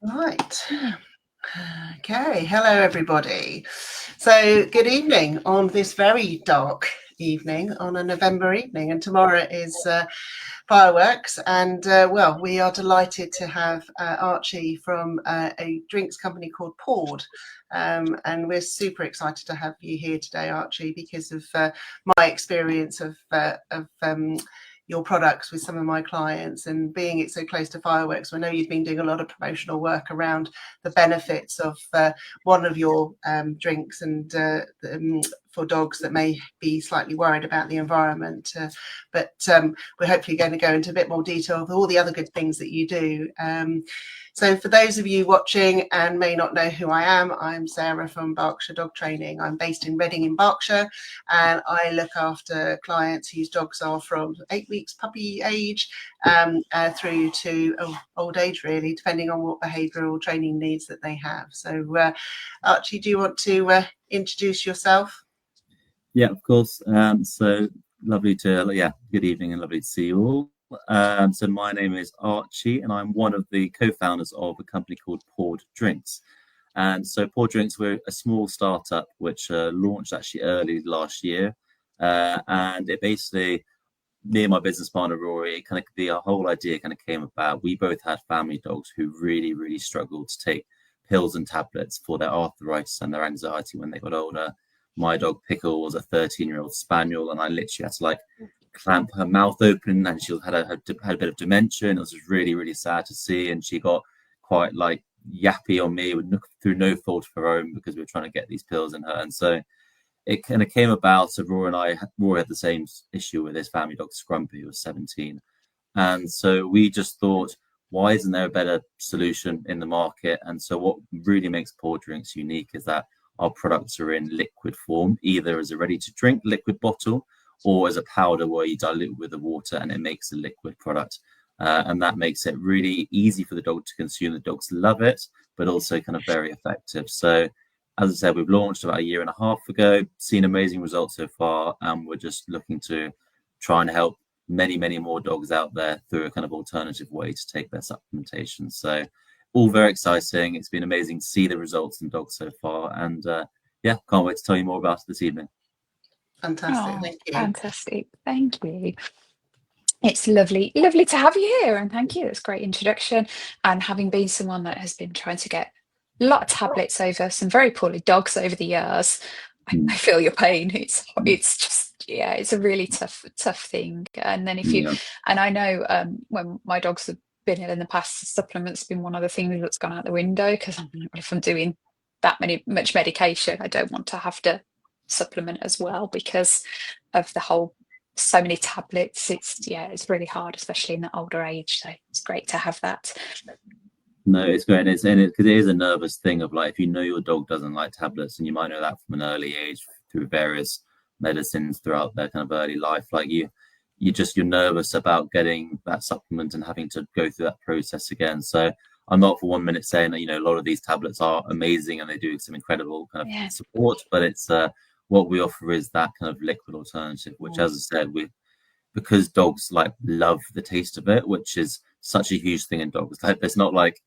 Right. Okay. Hello, everybody. So, good evening on this very dark evening, on a November evening, and tomorrow is fireworks. And well, we are delighted to have Archie from a drinks company called PAWD. And we're super excited to have you here today, Archie, because of my experience of your products with some of my clients, and being it so close to fireworks. I know you've been doing a lot of promotional work around the benefits of one of your drinks, and for dogs that may be slightly worried about the environment. But we're hopefully going to go into a bit more detail of all the other good things that you do. So for those of you watching and may not know who I am, I'm Sarah from Barkshire Dog Training. I'm based in Reading in Berkshire, and I look after clients whose dogs are from 8 weeks puppy age through to old age, really, depending on what behavioural training needs that they have. So Archie, do you want to introduce yourself? Yeah, of course. So lovely to, good evening and lovely to see you all. So my name is Archie, and I'm one of the co-founders of a company called PAWD Drinks. And so PAWD Drinks, we're a small startup which launched actually early last year. And it basically, me and my business partner Rory, the whole idea kind of came about. We both had family dogs who really, really struggled to take pills and tablets for their arthritis and their anxiety when they got older. My dog Pickle was a 13-year-old spaniel, and I literally had to like clamp her mouth open, and she had a bit of dementia, and it was just really, really sad to see. And she got quite like yappy on me through no fault of her own, because we were trying to get these pills in her. And so it kind of came about. So Rory had the same issue with his family dog Scrumpy, who was 17. And so we just thought, why isn't there a better solution in the market? And so what really makes PAWD Drinks unique is that our products are in liquid form, either as a ready to drink liquid bottle or as a powder where you dilute with the water and it makes a liquid product. And that makes it really easy for the dog to consume. The dogs love it, but also kind of very effective. So as I said, we've launched about a year and a half ago, seen amazing results so far, and we're just looking to try and help many, many more dogs out there through a kind of alternative way to take their supplementation. So all very exciting. It's been amazing to see the results in dogs so far. And can't wait to tell you more about it this evening. Fantastic. Thank you. Fantastic. Thank you. It's lovely to have you here, and thank you. It's a great introduction. And having been someone that has been trying to get a lot of tablets over some very poorly dogs over the years, I feel your pain. It's just it's a really tough thing. And then and I know when my dogs have been ill in the past, supplements have been one of the things that's gone out the window, because if I'm doing that much medication, I don't want to have to supplement as well because of the whole so many tablets. It's really hard, especially in the older age. So it's great to have that. No, it's great, because it is a nervous thing of like, if you know your dog doesn't like tablets, and you might know that from an early age through various medicines throughout their kind of early life, like you're nervous about getting that supplement and having to go through that process again. So I'm not for 1 minute saying that a lot of these tablets are amazing and they do some incredible kind of support, but it's what we offer is that kind of liquid alternative, which, as I said, because dogs like love the taste of it, which is such a huge thing in dogs. Like, it's not like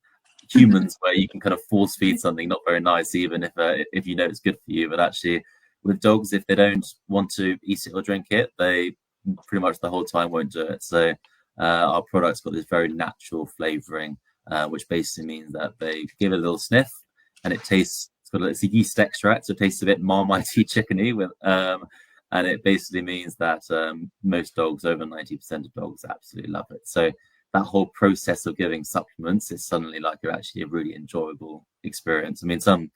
humans where you can kind of force feed something not very nice, even if you know it's good for you. But actually, with dogs, if they don't want to eat it or drink it, they pretty much the whole time won't do it. So our product's got this very natural flavoring, which basically means that they give it a little sniff, and it's a yeast extract, so it tastes a bit marmitey chickeny with and it basically means that most dogs, over 90% of dogs, absolutely love it. So that whole process of giving supplements is suddenly like actually a really enjoyable experience. I mean, some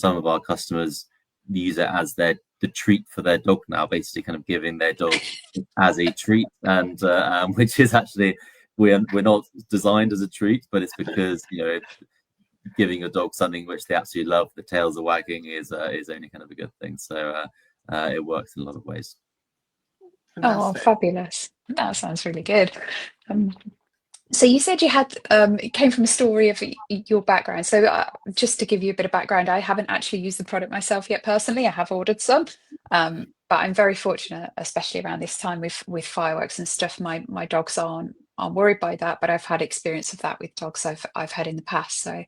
of our customers use it as the treat for their dog now, basically kind of giving their dog as a treat, and which is actually we're not designed as a treat, but it's because giving your dog something which they absolutely love, the tails are wagging, is only kind of a good thing. So it works in a lot of ways. Oh, fabulous. That sounds really good. So you said you had it came from a story of your background. So just to give you a bit of background, I haven't actually used the product myself yet personally. I have ordered some, but I'm very fortunate, especially around this time with fireworks and stuff. My dogs aren't aren't worried by that, but I've had experience of that with dogs I've had in the past. So I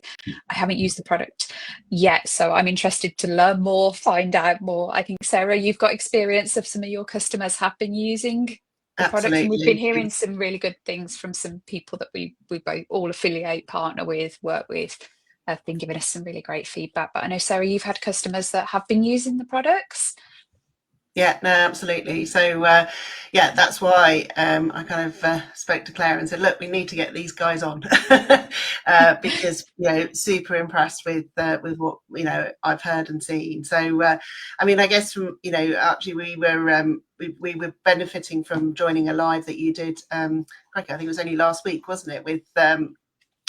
haven't used the product yet. So I'm interested to learn more, find out more. I think, Sarah, you've got experience of some of your customers have been using the product, and we've been hearing some really good things from some people that we both all affiliate, partner with, work with, have been giving us some really great feedback. But I know, Sarah, you've had customers that have been using the products. Yeah, no, absolutely. So, yeah, that's why I kind of spoke to Claire and said, look, we need to get these guys on because, super impressed with what, I've heard and seen. So, I mean, I guess from, Archie, we were benefiting from joining a live that you did, I think it was only last week, wasn't it, with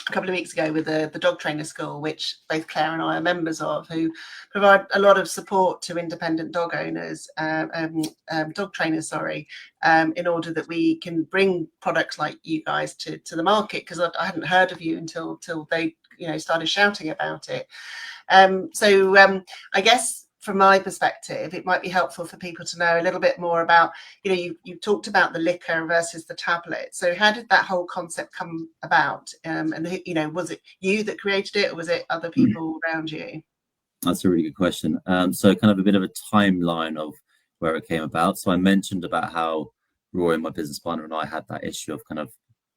a couple of weeks ago with the dog trainer school, which both Claire and I are members of, who provide a lot of support to independent dog owners, dog trainers, in order that we can bring products like you guys to the market, because I hadn't heard of you until they started shouting about it. So I guess from my perspective, it might be helpful for people to know a little bit more about, you talked about the liquor versus the tablet. So how did that whole concept come about? And, was it you that created it, or was it other people around you? That's a really good question. So kind of a bit of a timeline of where it came about. So I mentioned about how Rory, my business partner, and I had that issue of kind of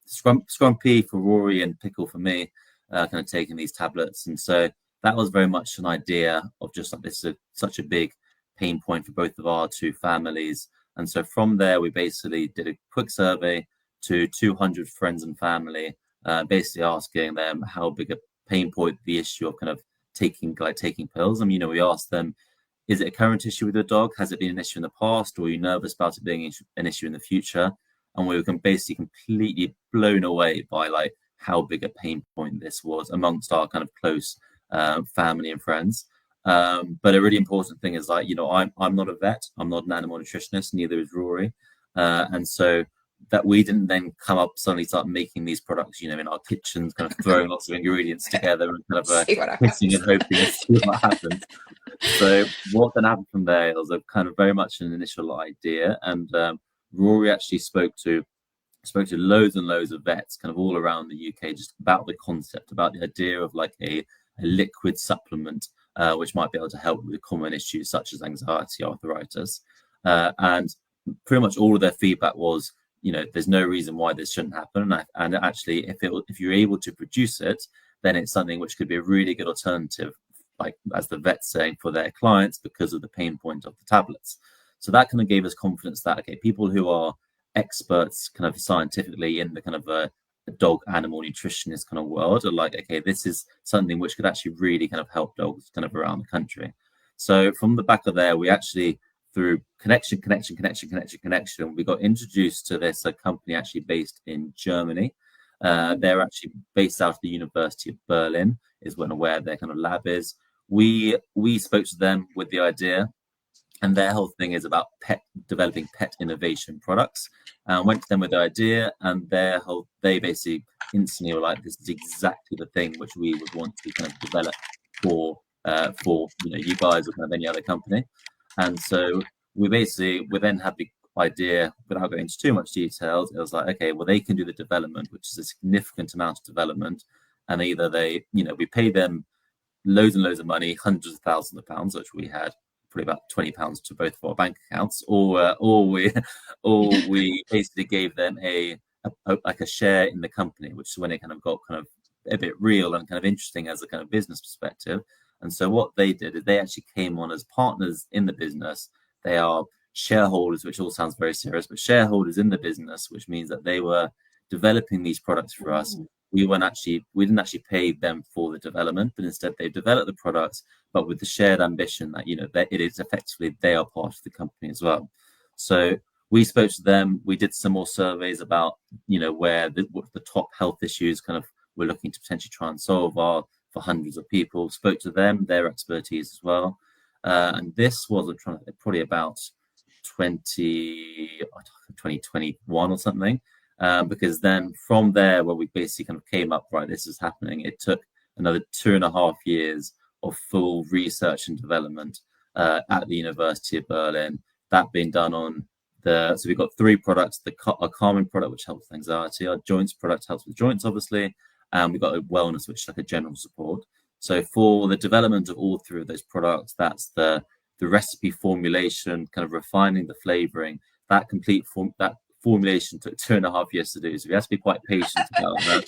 scrumpy for Rory and pickle for me, kind of taking these tablets. And so that was very much an idea of just like, this is such a big pain point for both of our two families. And so from there, we basically did a quick survey to 200 friends and family, basically asking them how big a pain point the issue of kind of taking pills. I mean, we asked them, is it a current issue with your dog? Has it been an issue in the past? Or are you nervous about it being an issue in the future? And we were basically completely blown away by like how big a pain point this was amongst our kind of close family and friends. But a really important thing is like, I'm not a vet, I'm not an animal nutritionist, neither is Rory. And so that we didn't then suddenly start making these products, in our kitchens, kind of throwing lots of ingredients together and kind of hissing and hoping to see what happens. So what then happened from there was a kind of very much an initial idea, and Rory actually spoke to loads and loads of vets kind of all around the UK just about the concept, about the idea of like a liquid supplement which might be able to help with common issues such as anxiety, arthritis, and pretty much all of their feedback was, there's no reason why this shouldn't happen, and actually if you're able to produce it, then it's something which could be a really good alternative, like as the vet's saying, for their clients because of the pain point of the tablets. So that kind of gave us confidence that, okay, people who are experts kind of scientifically in the kind of a dog animal nutritionist kind of world are like, okay, this is something which could actually really kind of help dogs kind of around the country. So from the back of there, we actually, through connection, we got introduced to this company actually based in Germany. They're actually based out of the University of Berlin, is where their kind of lab is. We spoke to them with the idea, and their whole thing is about developing pet innovation products. Went to them with the idea, and they basically instantly were like, this is exactly the thing which we would want to kind of develop for you guys or kind of any other company. And so we then had the idea, without going into too much details, it was like, okay, well, they can do the development, which is a significant amount of development, and either we pay them loads and loads of money, hundreds of thousands of pounds, which we had probably about £20 to both of our bank accounts, or we basically gave them a share in the company, which is when it kind of got kind of a bit real and kind of interesting as a kind of business perspective. And so what they did is they actually came on as partners in the business. They are shareholders, which all sounds very serious, but shareholders in the business, which means that they were developing these products for us. We didn't actually pay them for the development, but instead they developed the products, but with the shared ambition that, that it is effectively they are part of the company as well. So we spoke to them. We did some more surveys about, where what the top health issues kind of we're looking to potentially try and solve are for hundreds of people. Spoke to them, their expertise as well. And this was probably about 2021 or something. Because then from there, where we basically kind of came up, right, this is happening, it took another 2.5 years of full research and development at the University of Berlin, that being done on So we've got 3 products: our calming product, which helps with anxiety; our joints product helps with joints, obviously, and we've got a wellness, which is like a general support. So for the development of all 3 of those products, that's the recipe formulation, kind of refining the flavoring. That formulation took 2.5 years to do, so we have to be quite patient about that.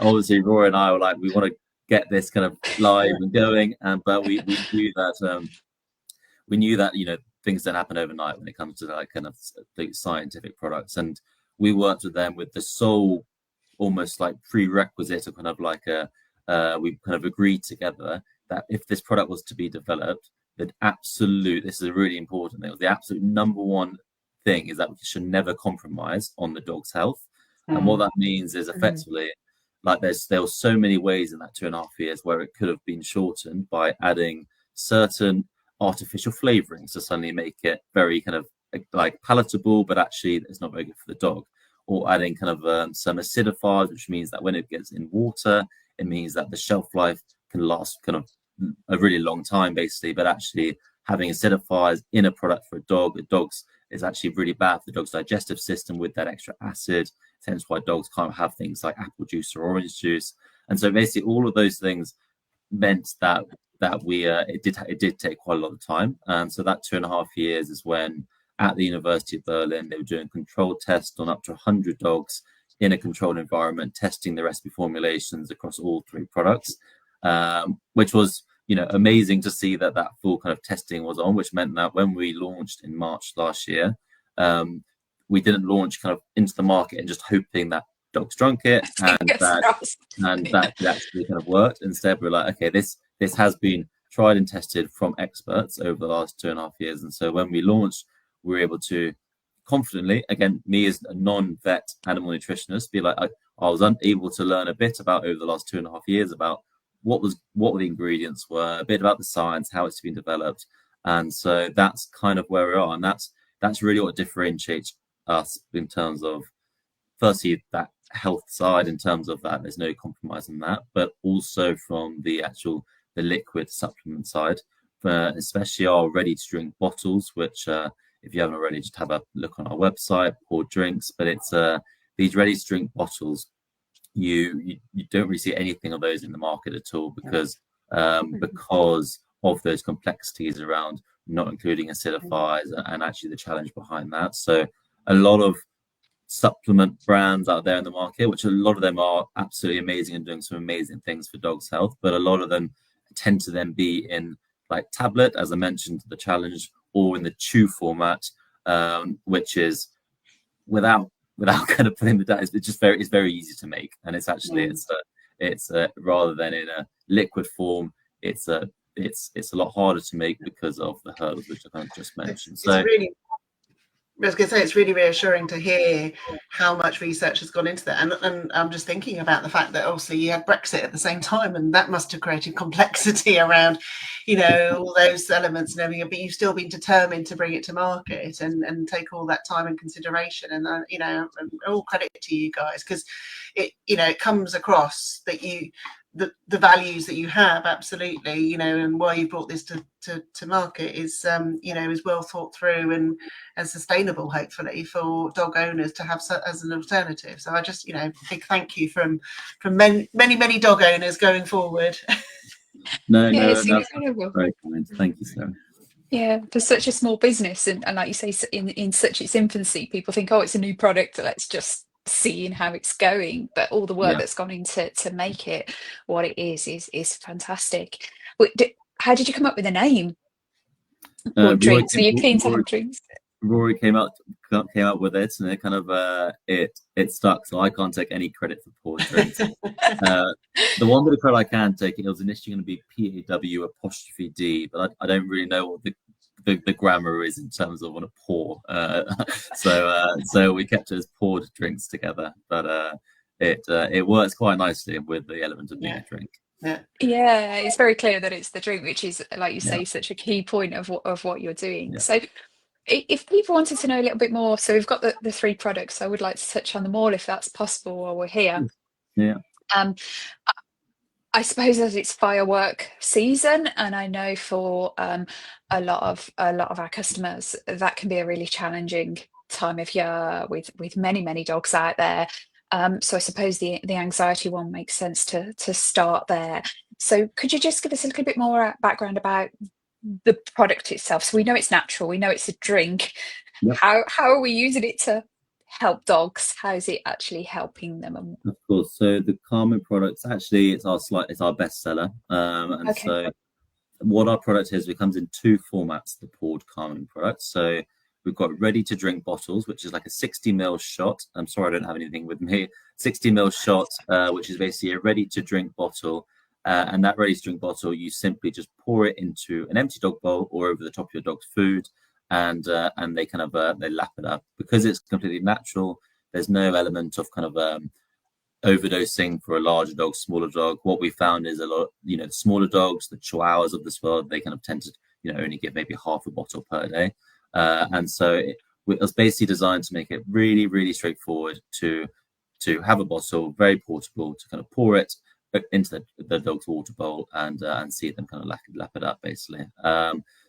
Obviously, Rory and I were like, we want to get this kind of live and going, but we knew that things don't happen overnight when it comes to like kind of the scientific products, and we worked with them with the sole almost like prerequisite of kind of like we kind of agreed together that if this product was to be developed, this is a really important thing. The absolute number one thing is that we should never compromise on the dog's health. And what that means is effectively, like there were so many ways in that 2.5 years where it could have been shortened by adding certain artificial flavorings to suddenly make it very kind of like palatable, but actually it's not very good for the dog. Or adding kind of some acidifiers, which means that when it gets in water, it means that the shelf life can last kind of a really long time, basically. But actually having acidifiers in a product for a dog, is actually really bad for the dog's digestive system with that extra acid. Hence why dogs can't have things like apple juice or orange juice. And so basically all of those things meant that it did take quite a lot of time. And so that 2.5 years is when at the University of Berlin they were doing controlled tests on up to 100 dogs in a controlled environment, testing the recipe formulations across all 3 products, which was amazing to see that full kind of testing was on, which meant that when we launched in March last year, we didn't launch kind of into the market and just hoping that dogs drunk it and that could actually kind of worked. Instead, we're like, okay, this has been tried and tested from experts over the last 2.5 years. And so when we launched, we were able to confidently, again, me as a non-vet animal nutritionist, be like, I was unable to learn a bit about over the last 2.5 years about what the ingredients were, a bit about the science, how it's been developed. And so that's kind of where we are. And that's really what differentiates us in terms of, firstly, that health side, in terms of that there's no compromise on that, but also from the liquid supplement side, especially our ready to drink bottles, which if you haven't already, just have a look on our website, PAWD Drinks. But it's these ready to drink bottles, you don't really see anything of those in the market at all, because of those complexities around not including acidifiers and actually the challenge behind that. So a lot of supplement brands out there in the market, which a lot of them are absolutely amazing and doing some amazing things for dogs' health, but a lot of them tend to then be in like tablet, as I mentioned, the challenge, or in the chew format, which is without kind of putting the data, it's very easy to make, and it's actually it's rather than in a liquid form, it's a lot harder to make because of the hurdles which I kind of just mentioned. I was going to say, it's really reassuring to hear how much research has gone into that. And I'm just thinking about the fact that obviously you had Brexit at the same time, and that must have created complexity around, all those elements and everything. But you've still been determined to bring it to market and take all that time and consideration. And, all credit to you guys, because it comes across that the values that you have, absolutely, and why you brought this to market is well thought through and sustainable, hopefully, for dog owners to have as an alternative. So I just, big thank you from many dog owners going forward. It's incredible. Very kind. Thank you, Sarah. Yeah, for such a small business, and like you say, in such its infancy, people think, oh, it's a new product, let's just seeing how it's going, but all the work that's gone into to make it what it is fantastic. How did you come up with a name? Drinks? Were you keen to have drinks? Rory came up with it, and it kind of it stuck. So I can't take any credit for PAWD Drinks. The one bit of credit I can take, it was initially going to be PAW''D, but I don't really know what the grammar is in terms of on a paw. So we kept it as PAWD Drinks together, but it works quite nicely with the element of being a drink. Yeah, it's very clear that it's the drink, which is, like you say, such a key point of what you're doing. So if people wanted to know a little bit more, so we've got the 3 products. I would like to touch on them all if that's possible while we're here. I suppose as it's firework season, and I know for a lot of our customers that can be a really challenging time of year with many dogs out there. So I suppose the anxiety one makes sense to start there. So could you just give us a little bit more background about the product itself? So we know it's natural, we know it's a drink. Yep. How are we using it to help dogs? How is it actually helping them? Of course. So the Calming products, actually, it's our best seller. And Okay. so what our product is, it comes in two formats, the PAWD Calming product. So we've got ready to drink bottles, which is like a 60 ml shot. I'm sorry, I don't have anything with me. 60 ml shot, which is basically a ready to drink bottle. And that ready to drink bottle, you simply just pour it into an empty dog bowl or over the top of your dog's food, and they kind of they lap it up. Because it's completely natural, there's no element of kind of overdosing for a larger dog, smaller dog. What we found is a lot, the smaller dogs, the chihuahuas of this world, they kind of tend to, only give maybe half a bottle per day. And so it was basically designed to make it really, really straightforward to have a bottle, very portable, to kind of pour it into the dog's water bowl and see them kind of lap it up, basically.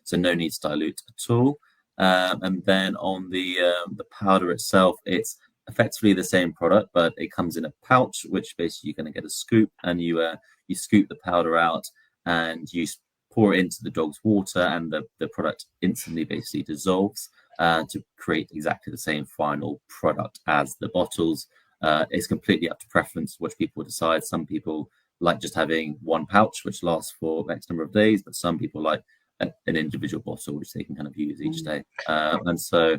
So no need to dilute at all. And then on the powder itself, it's effectively the same product, but it comes in a pouch, which basically you're going to get a scoop, and you scoop the powder out and you pour it into the dog's water, and the product instantly basically dissolves to create exactly the same final product as the bottles. It's completely up to preference which people decide. Some people like just having one pouch, which lasts for X number of days, but some people like an individual bottle, which they can kind of use each day. And so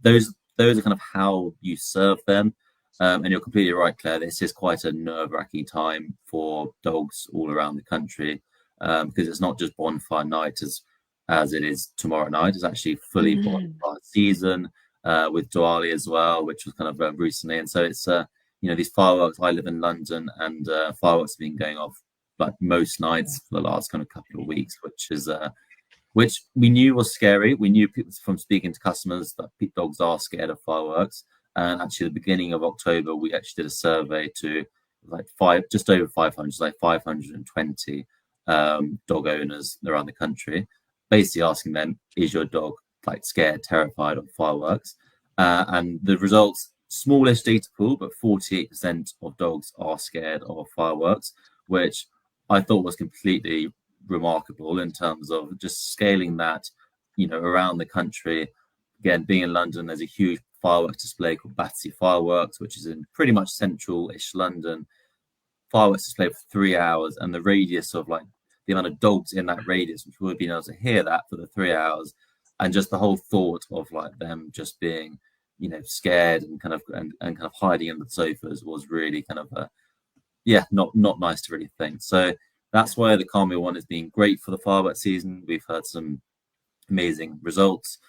those are kind of how you serve them. And you're completely right, Claire. This is quite a nerve-wracking time for dogs all around the country, because it's not just bonfire night as it is tomorrow night. It's actually fully bonfire season with Diwali as well, which was kind of recently. And so it's these fireworks. I live in London, and fireworks have been going off like most nights for the last kind of couple of weeks, which we knew was scary. We knew from speaking to customers that dogs are scared of fireworks. And actually, at the beginning of October, we actually did a survey to just over 500, like 520 dog owners around the country, basically asking them, is your dog like scared, terrified of fireworks? And the results, smallish data pool, but 48% of dogs are scared of fireworks, which I thought was completely remarkable in terms of just scaling that, around the country. Again, being in London, there's a huge fireworks display called Battersea Fireworks, which is in pretty much central-ish London. Fireworks display for 3 hours, and the radius of like the amount of dogs in that radius, which would have been able to hear that for the 3 hours, and just the whole thought of like them just being, scared and kind of hiding in the sofas was really kind of not nice to really think. So that's why the Calming one has been great for the fireworks season. We've heard some amazing results,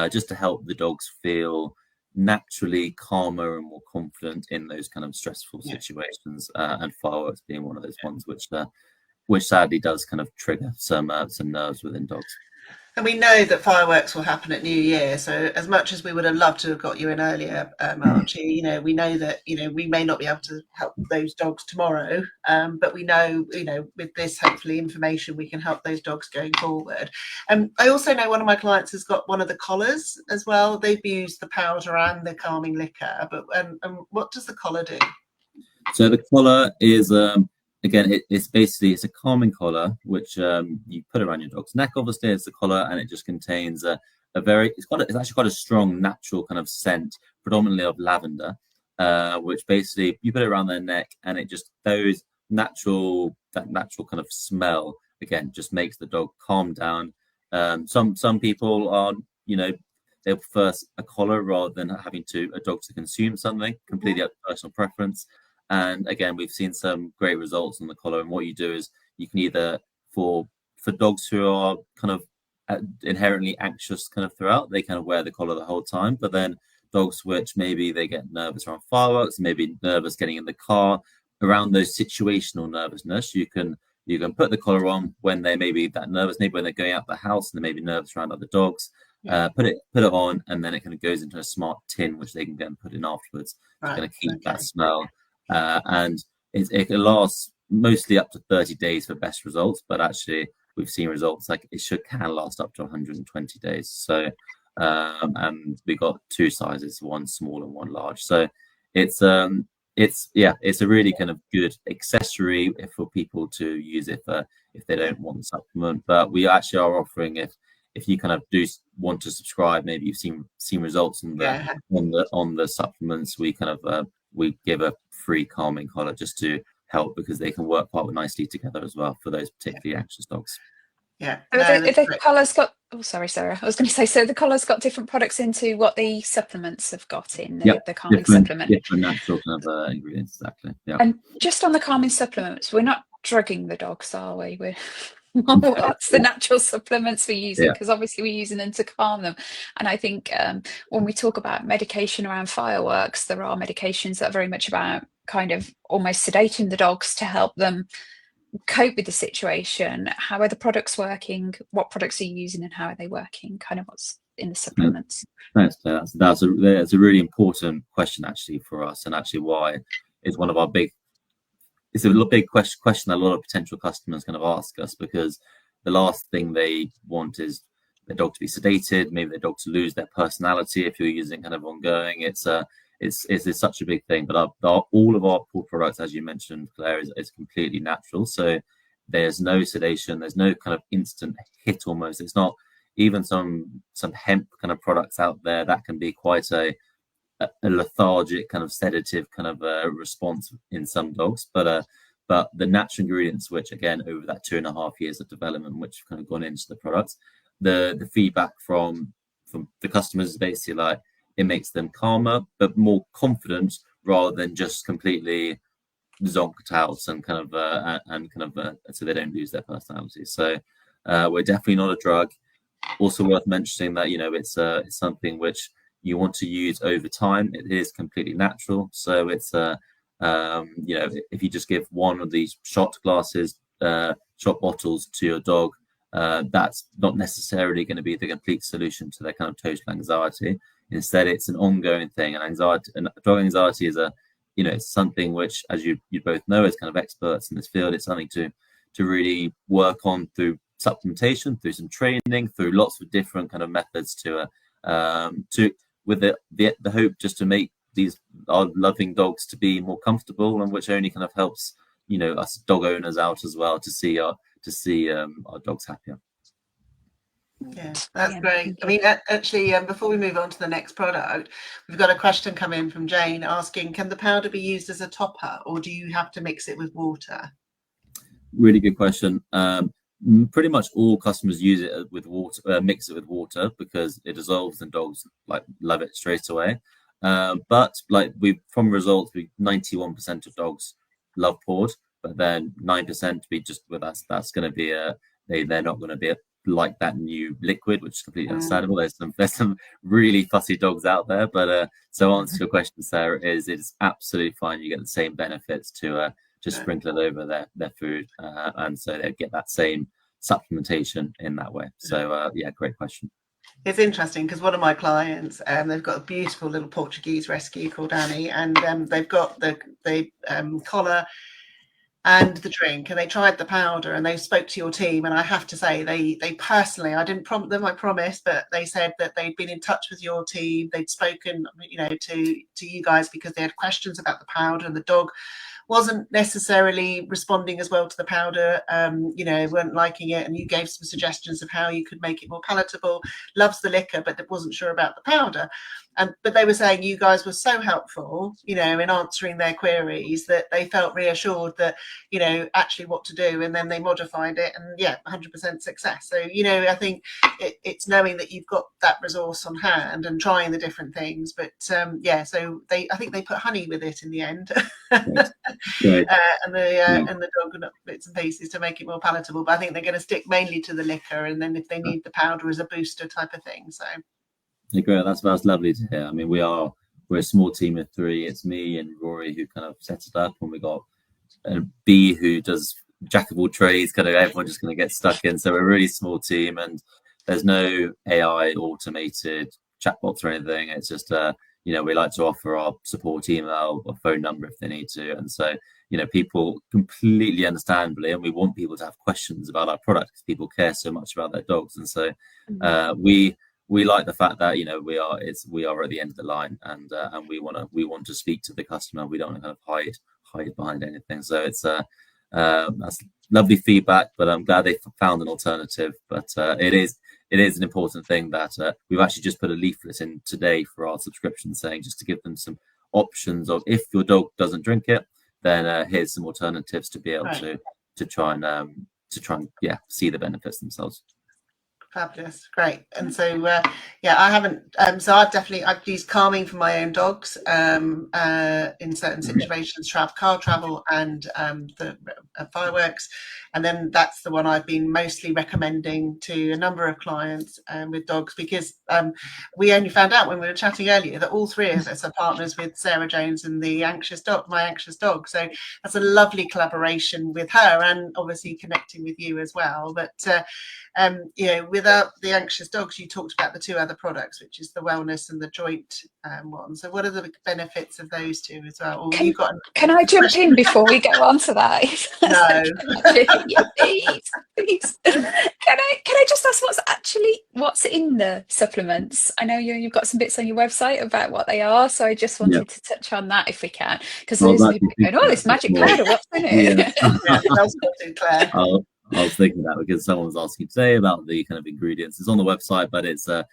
just to help the dogs feel naturally calmer and more confident in those kind of stressful situations, and fireworks being one of those ones which sadly does kind of trigger some nerves within dogs. And we know that fireworks will happen at New Year. So as much as we would have loved to have got you in earlier, Archie, we know that, we may not be able to help those dogs tomorrow, but we know, with this, hopefully, information, we can help those dogs going forward. I also know one of my clients has got one of the collars as well. They've used the powder and the calming liquor, but what does the collar do? So the collar is... again, it's a calming collar, which you put around your dog's neck. Obviously, it's a collar, and it just contains it's actually quite a strong natural kind of scent, predominantly of lavender, which basically you put it around their neck, and it just that natural kind of smell again just makes the dog calm down. Some people are they prefer a collar rather than having a dog to consume something, completely up to personal preference. And again, we've seen some great results on the collar. And what you do is you can either, for dogs who are kind of inherently anxious kind of throughout, they kind of wear the collar the whole time. But then dogs which maybe they get nervous around fireworks, maybe nervous getting in the car, around those situational nervousness, you can put the collar on when they maybe that nervous, maybe when they're going out the house and they may be nervous around other dogs. Put it on, and then it kind of goes into a smart tin which they can go and put in afterwards. It's going to keep that smell. And it lasts mostly up to 30 days for best results, but actually we've seen results like it can last up to 120 days. So and we got two sizes, one small and one large. So it's it's a really kind of good accessory for people to use if they don't want the supplement. But we actually are offering, if you kind of do want to subscribe, maybe you've seen results on the supplements, we kind of we give a free calming collar just to help, because they can work quite nicely together as well for those particularly anxious dogs. Yeah. If the collar's got, oh, sorry, Sarah. I was going to say, so the collar's got different products into what the supplements have got in the calming supplement. Different natural kind of ingredients, exactly. Yeah. And just on the calming supplements, we're not drugging the dogs, are we? What's the natural supplements we're using? Because obviously we're using them to calm them. And I think when we talk about medication around fireworks, there are medications that are very much about kind of almost sedating the dogs to help them cope with the situation. How are the products working? What products are you using and how are they working? Kind of what's in the supplements? Thanks, Claire. That's a really important question actually for us, and actually why it's one of our big question that a lot of potential customers kind of ask us, because the last thing they want is their dog to be sedated, maybe their dog to lose their personality if you're using kind of ongoing. It's such a big thing. But all of our PAWD products, as you mentioned, Claire, is completely natural. So there's no sedation, there's no kind of instant hit almost. It's not even some hemp kind of products out there that can be quite a lethargic kind of sedative kind of response in some dogs, but the natural ingredients, which again over that 2.5 years of development, which have kind of gone into the products, the feedback from the customers is basically like it makes them calmer but more confident, rather than just completely zonked out and kind of so they don't lose their personality. So we're definitely not a drug. Also worth mentioning that it's something which you want to use over time. It is completely natural, so it's if you just give one of these shot bottles to your dog, that's not necessarily going to be the complete solution to their kind of total anxiety. Instead, it's an ongoing thing, and dog anxiety is it's something which, as you both know as kind of experts in this field, it's something to really work on through supplementation, through some training, through lots of different kind of methods with the hope just to make our loving dogs to be more comfortable, and which only kind of helps us dog owners out as well to see our dogs happier. Yeah, that's great. I mean, actually, before we move on to the next product, we've got a question come in from Jane asking, can the powder be used as a topper, or do you have to mix it with water? Really good question. Pretty much all customers use it with water, mix it with water, because it dissolves and dogs love it straight away. But from results, 91% of dogs love PAWD, but then 9% that's going to be they're not going to be like that new liquid, which is completely understandable. There's some really fussy dogs out there, but so answer your question, Sarah, it's absolutely fine. You get the same benefits to just sprinkle it over their food, and so they get that same supplementation in that way. So great question. It's interesting because one of my clients, they've got a beautiful little Portuguese rescue called Annie, and they've got the collar and the drink, and they tried the powder, and they spoke to your team, and I have to say they personally, I didn't prompt them, I promise, but they said that they'd been in touch with your team, they'd spoken to you guys because they had questions about the powder, and the dog wasn't necessarily responding as well to the powder, weren't liking it, and you gave some suggestions of how you could make it more palatable. Loves the liquor, but wasn't sure about the powder. But they were saying you guys were so helpful, in answering their queries, that they felt reassured that, actually what to do, and then they modified it, and 100% success. So, I think it's knowing that you've got that resource on hand and trying the different things. But so I think they put honey with it in the end. Right. And the dog bits and pieces to make it more palatable. But I think they're going to stick mainly to the liquor, and then if they need the powder as a booster type of thing. So great. That's lovely to hear. I mean, we're a small team of 3. It's me and Rory who kind of set it up, and we got B who does jack of all trades. Kind of everyone just going to get stuck in. So we're a really small team, and there's no AI automated chatbots or anything. It's just we like to offer our support email or phone number if they need to, and so people completely understandably, and we want people to have questions about our product because people care so much about their dogs. And so we like the fact that we are at the end of the line, and we want to speak to the customer. We don't want to kind of hide behind anything. So it's that's lovely feedback, but I'm glad they found an alternative. But it is an important thing that we've actually just put a leaflet in today for our subscription, saying just to give them some options of, if your dog doesn't drink it, then here's some alternatives to be able to try and see the benefits themselves. Fabulous, great. And so I haven't so I've used calming for my own dogs in certain situations, car travel and the fireworks, and then that's the one I've been mostly recommending to a number of clients with dogs, because we only found out when we were chatting earlier that all three of us are partners with Sarah Jones and the My Anxious Dog. So that's a lovely collaboration with her, and obviously connecting with you as well. But without the Anxious Dogs, you talked about the two other products, which is the wellness and the joint one. So what are the benefits of those two as well? Or can I jump in before we go on to that? No. Yeah, please. Can I just ask what's in the supplements? I know you've got some bits on your website about what they are, so I just wanted to touch on that if we can, because there's people going, "Oh, this magic powder, what's in it?" Claire. I was thinking that because someone was asking today about the kind of ingredients. It's on the website, but it's as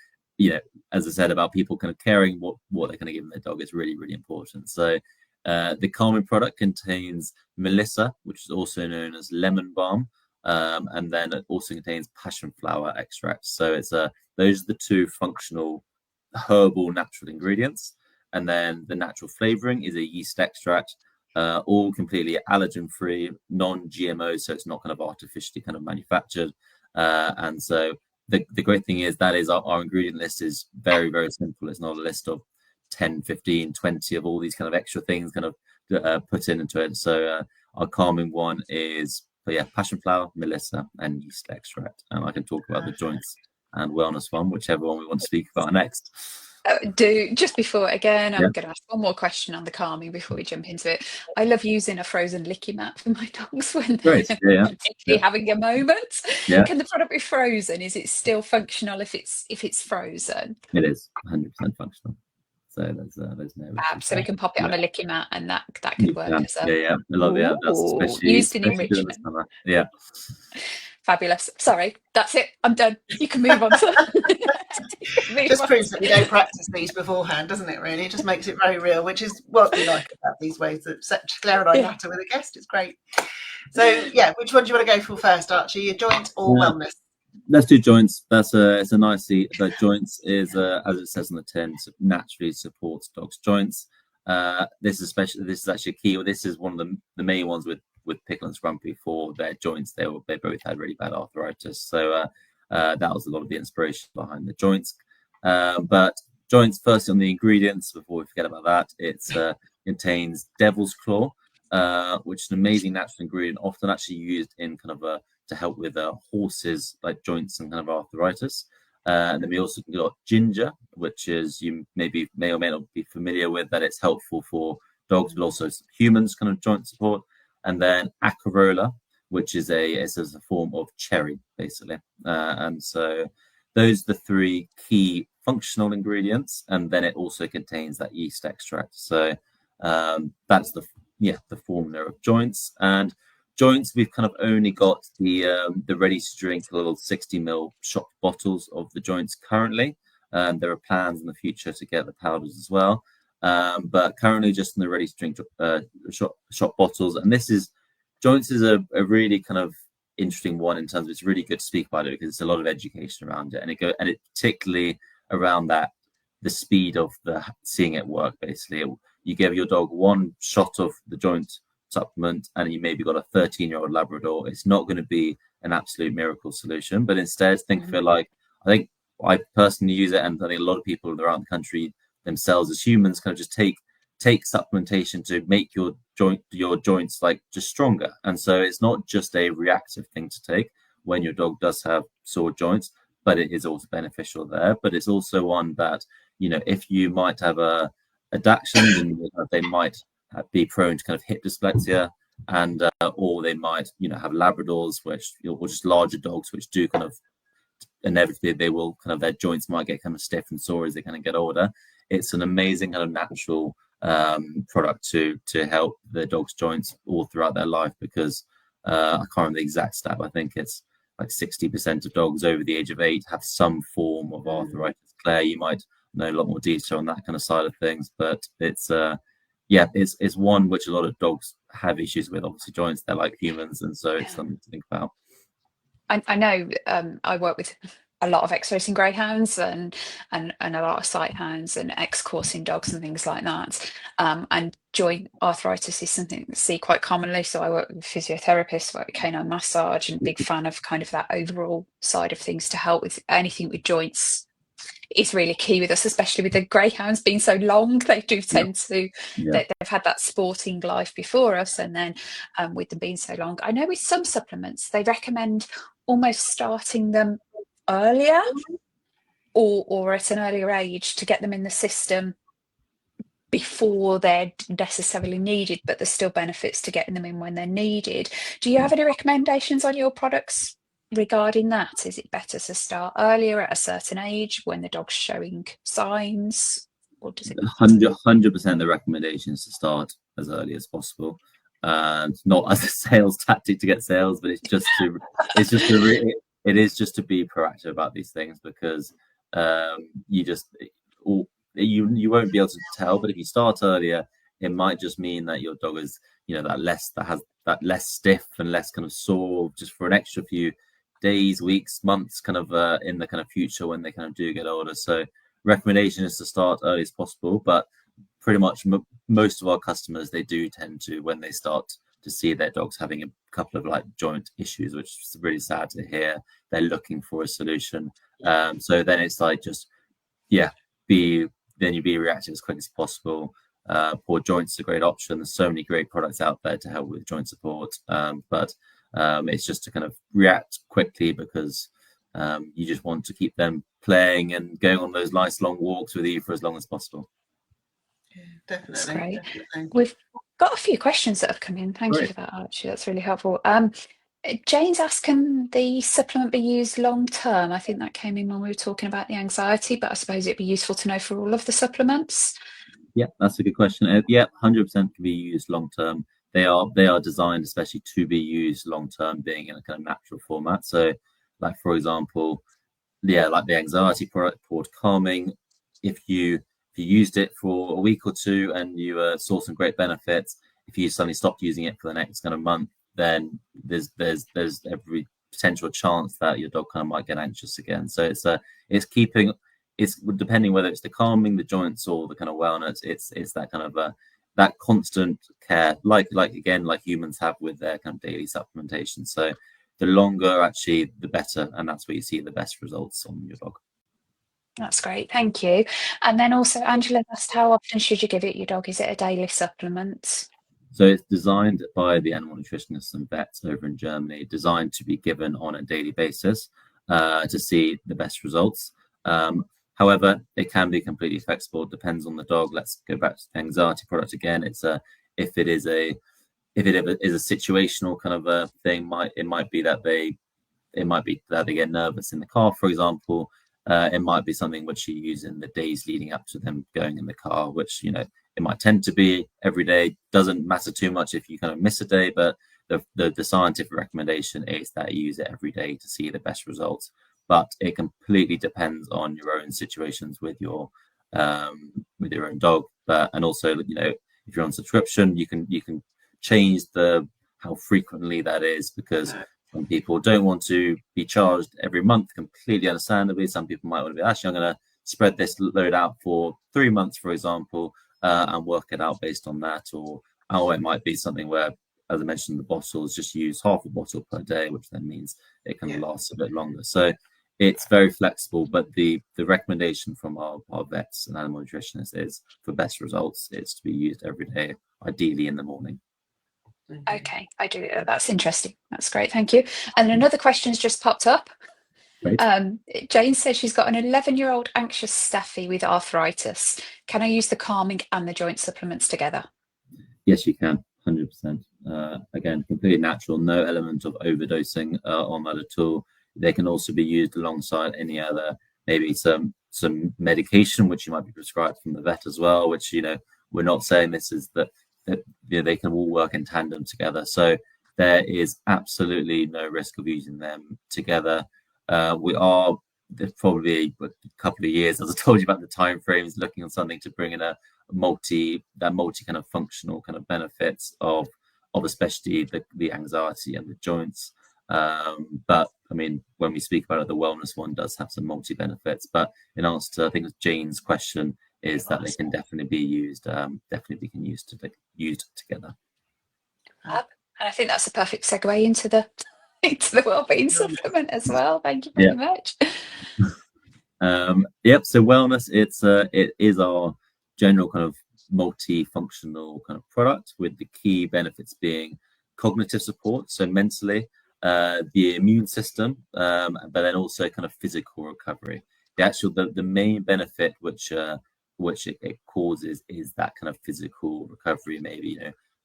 I said, about people kind of caring what they're going to give their dog is really, really important. So the calming product contains melissa, which is also known as lemon balm, and then it also contains passion flower extract. So it's those are the two functional herbal natural ingredients, and then the natural flavoring is a yeast extract. All completely allergen free, non-GMO, so it's not kind of artificially kind of manufactured. And so the great thing is our ingredient list is very, very simple. It's not a list of 10, 15, 20 of all these kind of extra things kind of put into it. So our calming one is passion flower, melissa, and yeast extract. And I can talk about the joints and wellness one, whichever one we want to speak about next. Just before, again, I'm going to ask one more question on the calming before we jump into it. I love using a frozen licky mat for my dogs when they're having a moment. Yeah. Can the product be frozen? Is it still functional if it's frozen? It is 100% functional. So there's no so we can pop it on a licky mat, and that could work as a I love it. That's especially used in enrichment. Yeah. Fabulous. Sorry, that's it. I'm done. You can move on. Just proves that we don't practice these beforehand, doesn't it, really? It just makes it very real, which is what we like about these ways that Claire and I natter with a guest. It's great. So, which one do you want to go for first, Archie? Your joint or wellness? Let's do joints. It's a nicely. The joints is, as it says on the tin, naturally supports dogs' joints. This is actually key. This is one of the main ones with Pickle and Scrumpy for their joints. They both had really bad arthritis, so that was a lot of the inspiration behind the joints. But joints, firstly on the ingredients, before we forget about that, it contains devil's claw, which is an amazing natural ingredient, often actually used in kind of to help with horses like joints and kind of arthritis. And then we also got ginger, which is you may or may not be familiar with, that it's helpful for dogs, but also humans, kind of joint support. And then acerola, which is a form of cherry, basically. And so those are the three key functional ingredients. And then it also contains that yeast extract. So that's the formula of joints. And joints, we've kind of only got the ready to drink little 60 ml shot bottles of the joints currently. There are plans in the future to get the powders as well. But currently just in the ready to drink shot bottles. And joints is a really kind of interesting one in terms of, it's really good to speak about it because it's a lot of education around it, and it particularly around that the speed of seeing it work. Basically, you give your dog one shot of the joint supplement and you maybe got a 13-year-old Labrador. It's not going to be an absolute miracle solution, but instead think of it like, I think I personally use it, and I think a lot of people around the country themselves as humans kind of just take supplementation to make your joints like just stronger. And so it's not just a reactive thing to take when your dog does have sore joints, but it is also beneficial there. But it's also one that, if you might have a dachshund and they might be prone to kind of hip dyslexia, and or they might, have Labradors, which or just larger dogs, which do kind of inevitably they will kind of, their joints might get kind of stiff and sore as they kind of get older. It's an amazing kind of natural product to help the dog's joints all throughout their life, because I can't remember the exact stat, but I think it's like 60% of dogs over the age of 8 have some form of arthritis. Claire, you might know a lot more detail on that kind of side of things, but it's it's one which a lot of dogs have issues with. Obviously, joints, they're like humans, and so it's something to think about. I know I work with a lot of ex-racing greyhounds and a lot of sight hounds and ex-coursing dogs and things like that. And joint arthritis is something that I see quite commonly. So I work with physiotherapists, work with canine massage, and big fan of kind of that overall side of things to help with anything with joints. Is really key with us, especially with the greyhounds being so long. They do tend to, they've had that sporting life before us, and then with them being so long, I know with some supplements they recommend almost starting them earlier or at an earlier age to get them in the system before they're necessarily needed, but there's still benefits to getting them in when they're needed. Do you have any recommendations on your products regarding that? Is it better to start earlier at a certain age when the dog's showing signs, or does it 100% the recommendation is to start as early as possible, and not as a sales tactic to get sales, but it is just to be proactive about these things, because you won't be able to tell, but if you start earlier, it might just mean that your dog is that less stiff and less kind of sore just for an extra few days, weeks, months, kind of in the kind of future when they kind of do get older. So recommendation is to start early as possible, but pretty much most of our customers, they do tend to, when they start to see their dogs having a couple of like joint issues, which is really sad to hear, they're looking for a solution. So then it's like just you be reactive as quick as possible. PAWD Joints is a great option. There's so many great products out there to help with joint support, but it's just to kind of react quickly, because you just want to keep them playing and going on those nice long walks with you for as long as possible. Yeah, definitely. That's great. Definitely. We've got a few questions that have come in. Thank you for that, Archie. That's really helpful. Jane's asked, can the supplement be used long term? I think that came in when we were talking about the anxiety, but I suppose it'd be useful to know for all of the supplements. Yeah, that's a good question. 100% can be used long term. They are designed especially to be used long term, being in a kind of natural format. So, like for example, like the anxiety product, PAWD Calming, if you used it for a week or two and you saw some great benefits, if you suddenly stopped using it for the next kind of month, then there's every potential chance that your dog kind of might get anxious again. So it's depending whether it's the calming, the joints, or the kind of wellness. It's that kind of that constant care, like humans have with their kind of daily supplementation. So the longer, actually, the better, and that's where you see the best results on your dog. That's great, thank you. And then also, Angela asked, how often should you give it your dog? Is it a daily supplement? So it's designed by the animal nutritionists and vets over in Germany, designed to be given on a daily basis to see the best results. However, it can be completely flexible. It depends on the dog. Let's go back to the anxiety product again. If it is a situational kind of a thing, it might be that they get nervous in the car, for example. It might be something which you use in the days leading up to them going in the car, which it might tend to be every day. Doesn't matter too much if you kind of miss a day, but the scientific recommendation is that you use it every day to see the best results. But it completely depends on your own situations with your own dog. And also, if you're on subscription, you can change how frequently that is, because some people don't want to be charged every month, completely understandably. Some people might want to be, actually, I'm going to spread this load out for 3 months, for example, and work it out based on that. Or it might be something where, as I mentioned, the bottles just use half a bottle per day, which then means it can last a bit longer. So it's very flexible, but the recommendation from our vets and animal nutritionists is, for best results, it's to be used every day, ideally in the morning. Okay, I do. That's interesting. That's great. Thank you. And another question's just popped up. Great. Jane says she's got an 11-year-old anxious staffy with arthritis. Can I use the calming and the joint supplements together? Yes, you can. 100%. Again, completely natural, no element of overdosing on that at all. They can also be used alongside any other, maybe some medication which you might be prescribed from the vet as well. Which we're not saying this is that they can all work in tandem together. So there is absolutely no risk of using them together. We are probably a couple of years, as I told you about the time frames, looking on something to bring in a multi kind of functional kind of benefits of especially the anxiety and the joints. But I mean, when we speak about it, the wellness one does have some multi benefits. But in answer to, I think, Jane's question, is that they can definitely be used. Definitely can used together. And I think that's a perfect segue into the wellbeing supplement as well. Thank you very much. Yep. So wellness, it is our general kind of multifunctional kind of product, with the key benefits being cognitive support, so mentally, the immune system, but then also kind of physical recovery. The main benefit which it causes is that kind of physical recovery. Maybe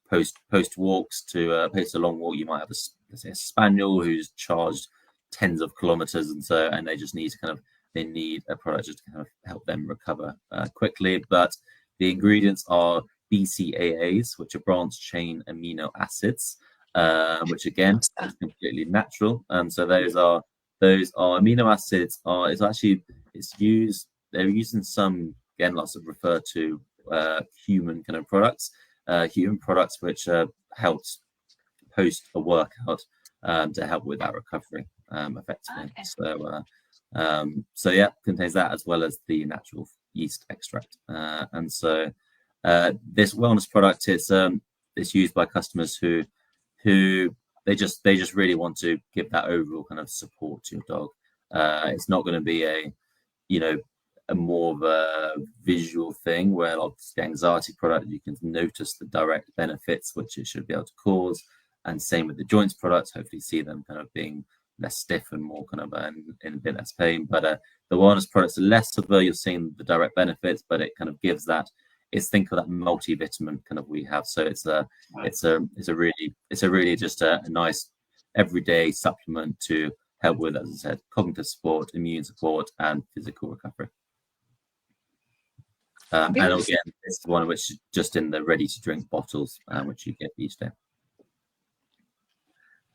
post walks to post a long walk, you might have let's say a spaniel who's charged tens of kilometers, and they just need to they need a product just to kind of help them recover quickly. But the ingredients are BCAAs, which are branched chain amino acids, which again is completely natural. So those are amino acids. They're used in some, again, lots of refer to human kind of products, which helps post a workout to help with that recovery effectively. Okay. So yeah, contains that as well as the natural yeast extract. And so this wellness product is used by customers who they just really want to give that overall kind of support to your dog. It's not going to be a more of a visual thing where, like the anxiety product, you can notice the direct benefits which it should be able to cause, and same with the joints products. Hopefully see them kind of being less stiff and more kind of in a bit less pain. But the wellness products are less of you're seeing the direct benefits, but it kind of gives that. Think of that multivitamin kind of we have. So it's a really just a nice everyday supplement to help with, as I said, cognitive support, immune support, and physical recovery. And again, this is one which is just in the ready to drink bottles, which you get each day.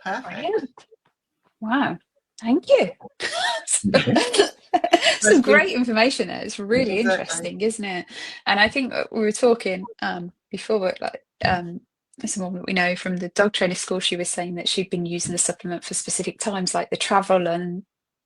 Perfect. Wow, thank you. Some great information there. It's really interesting, isn't it? And I think we were talking before, like someone that we know from the dog training school, she was saying that she'd been using the supplement for specific times, like the travel and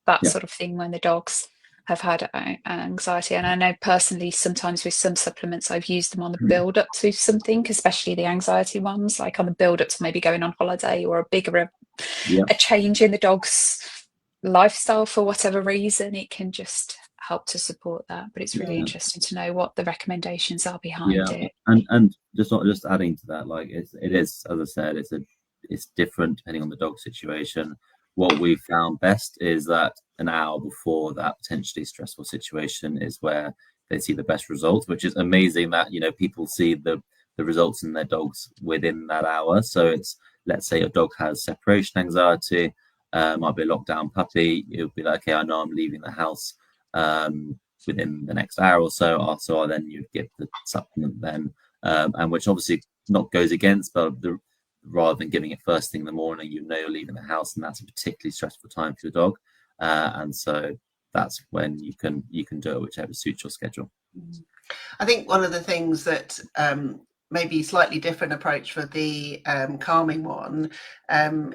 that sort of thing, when the dogs have had anxiety. And I know personally, sometimes with some supplements, I've used them on the build up to something, especially the anxiety ones, like on the build up to maybe going on holiday or a change in the dog's lifestyle for whatever reason. It can just help to support that. But it's really interesting to know what the recommendations are behind it. And just adding to that, like it is, as I said, it's different depending on the dog situation. What we found best is that an hour before that potentially stressful situation is where they see the best results, which is amazing that people see the results in their dogs within that hour. So it's, let's say your dog has separation anxiety, might be a lockdown puppy. It'll be like, okay, I know I'm leaving the house within the next hour or so. So then you'd give the supplement then, and which obviously not goes against, but rather than giving it first thing in the morning, you're leaving the house, and that's a particularly stressful time for your dog, and so that's when you can do it whichever suits your schedule. I think one of the things that maybe slightly different approach for the calming one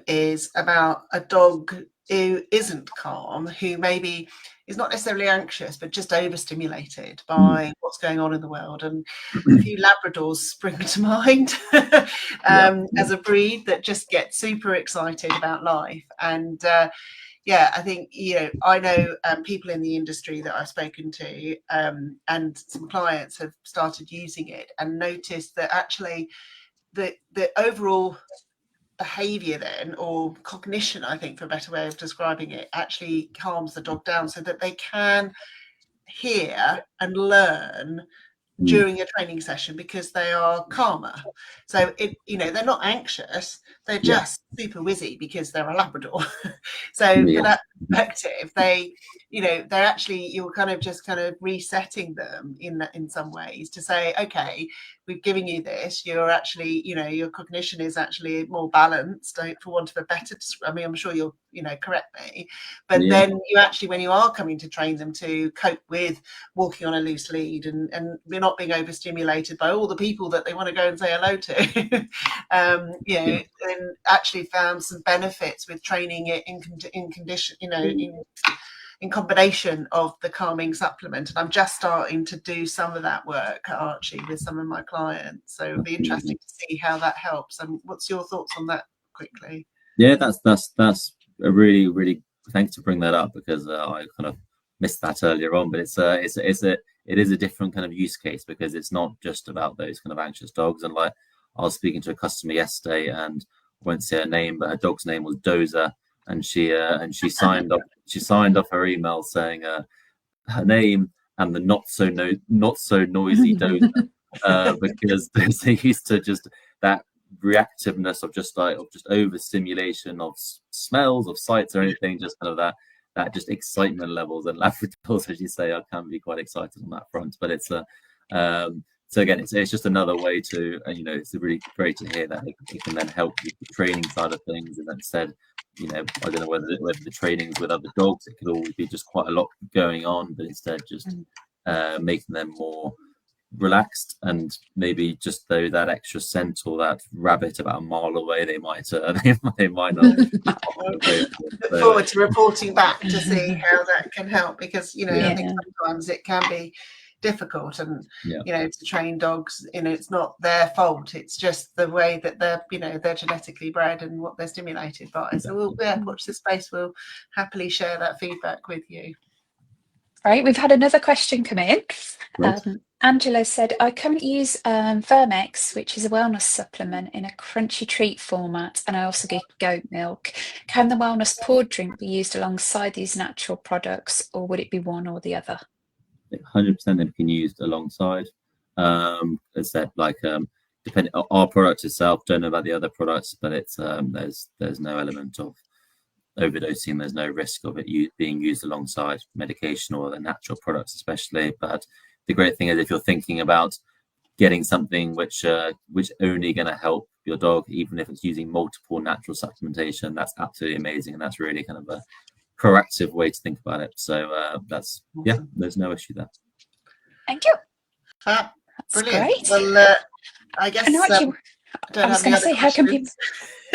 is about a dog who isn't calm, who maybe is not necessarily anxious, but just overstimulated by what's going on in the world. And a few Labradors spring to mind as a breed that just gets super excited about life. And I think, I know people in the industry that I've spoken to and some clients have started using it and noticed that actually the overall behavior then, or cognition, I think for a better way of describing it, actually calms the dog down so that they can hear and learn during a training session because they are calmer. So they're not anxious, they're just super whizzy because they're a Labrador. So for that perspective, they're actually, you're kind of resetting them in some ways to say, okay, we've given you this, you're actually, your cognition is actually more balanced, for want of a better, I'm sure you'll correct me, but then you actually, when you are coming to train them to cope with walking on a loose lead and we're not being overstimulated by all the people that they want to go and say hello to, and actually found some benefits with training it in condition, in combination of the calming supplement. And I'm just starting to do some of that work, Archie, with some of my clients. So it'll be interesting to see how that helps. And what's your thoughts on that quickly? Yeah, that's a really, really, thanks to bring that up, because I kind of missed that earlier on. But it is a different kind of use case, because it's not just about those kind of anxious dogs. And like, I was speaking to a customer yesterday, and I won't say her name, but her dog's name was Dozer, and she signed off her email saying her name and the not so noisy Dozer, because they used to just that reactiveness of just overstimulation of smells, of sights, or anything, just kind of that just excitement levels. And Labradors, as you say, can be quite excited on that front. But it's so again, it's just another way to, it's really great to hear that it can then help with the training side of things. And then said, I don't know whether the trainings with other dogs, it could always be just quite a lot going on, but instead just making them more relaxed, and maybe just though that extra scent or that rabbit about a mile away, they might not. Look forward to reporting back to see how that can help, because I think sometimes it can be difficult, and to train dogs, it's not their fault, it's just the way that they're genetically bred and what they're stimulated by. So we'll watch this space. We'll happily share that feedback with you. Right, we've had another question come in. Angela said, I currently use Vermex, which is a wellness supplement in a crunchy treat format, and I also give goat milk. Can the wellness PAWD drink be used alongside these natural products, or would it be one or the other? 100% they can be used alongside. As said, depending on our product itself, don't know about the other products, but it's there's no element of overdosing. There's no risk of it being used alongside medication or the natural products, especially. But the great thing is, if you're thinking about getting something which only going to help your dog, even if it's using multiple natural supplementation, that's absolutely amazing, and that's really kind of a proactive way to think about it. So that's awesome. There's no issue there. Thank you. That's brilliant. Great. Well, I guess Archie, I was going to say, how can people?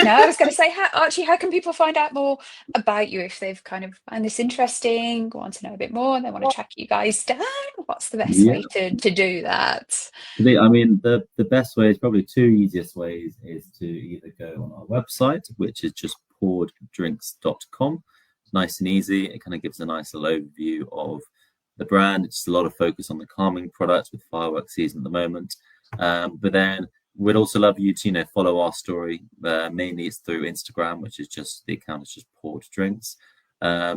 No, I was going to say, Archie, how can people find out more about you if they've kind of find this interesting, want to know a bit more, and they want to track you guys down? What's the best way to do that? I mean, the best way is probably two easiest ways is to either go on our website, which is just pawddrinks.com. Nice and easy. It kind of gives a nice little overview of the brand. It's just a lot of focus on the calming products with fireworks season at the moment. But then we'd also love you to follow our story. Mainly it's through Instagram, which is just the account is just PAWD Drinks. As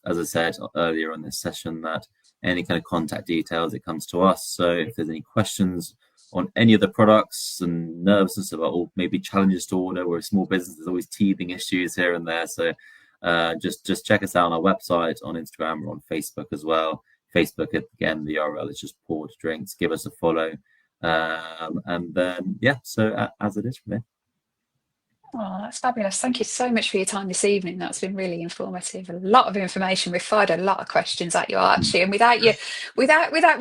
I said earlier on this session, that any kind of contact details, it comes to us. So if there's any questions on any of the products and nervousness about, or maybe challenges to order, we're a small business, there's always teething issues here and there. So just check us out on our website, on Instagram, or on Facebook as well. Facebook, again, the URL is just PAWD Drinks. Give us a follow. And then so as it is from there. Oh, that's fabulous. Thank you so much for your time this evening. That's been really informative. A lot of information. We've fired a lot of questions at you, Archie, and without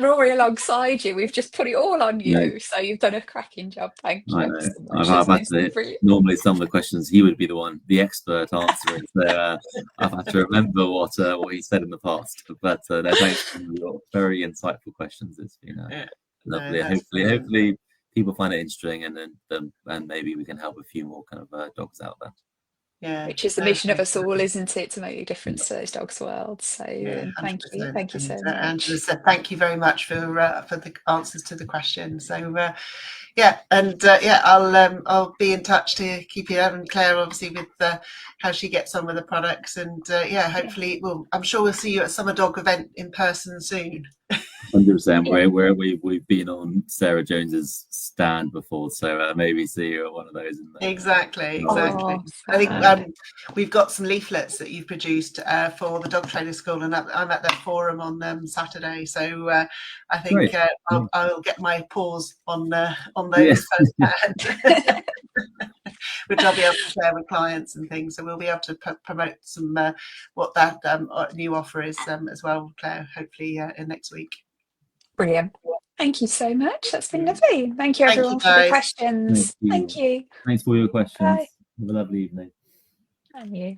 Rory alongside you, we've just put it all on you. No. So you've done a cracking job. Thank you. I know. I've had to, normally some of the questions he would be the expert answering. So I've had to remember what he said in the past. But no, thanks for your very insightful questions. It's been lovely. Hopefully people find it interesting, and maybe we can help a few more kind of dogs out there. Yeah, which is the mission of us all, isn't it, to make a difference to those dogs' world. So thank you so much. Angela said thank you very much for the answers to the questions. So yeah, and I'll be in touch to keep you and Claire obviously with how she gets on with the products, and hopefully I'm sure we'll see you at Summer Dog event in person soon. 100%. Where we've been on Sarah Jones's stand before, so maybe see you at one of those. Exactly. Oh, I think we've got some leaflets that you've produced for the dog training school, and I'm at their forum on Saturday, so I think I'll get my paws on those firsthand. Which I'll be able to share with clients and things, so we'll be able to promote some what that new offer is as well, Claire, hopefully in next week. Brilliant. Thank you so much. That's been lovely. Thank you, everyone, for the questions. Thank you. Thanks for your questions. Bye. Have a lovely evening. And you.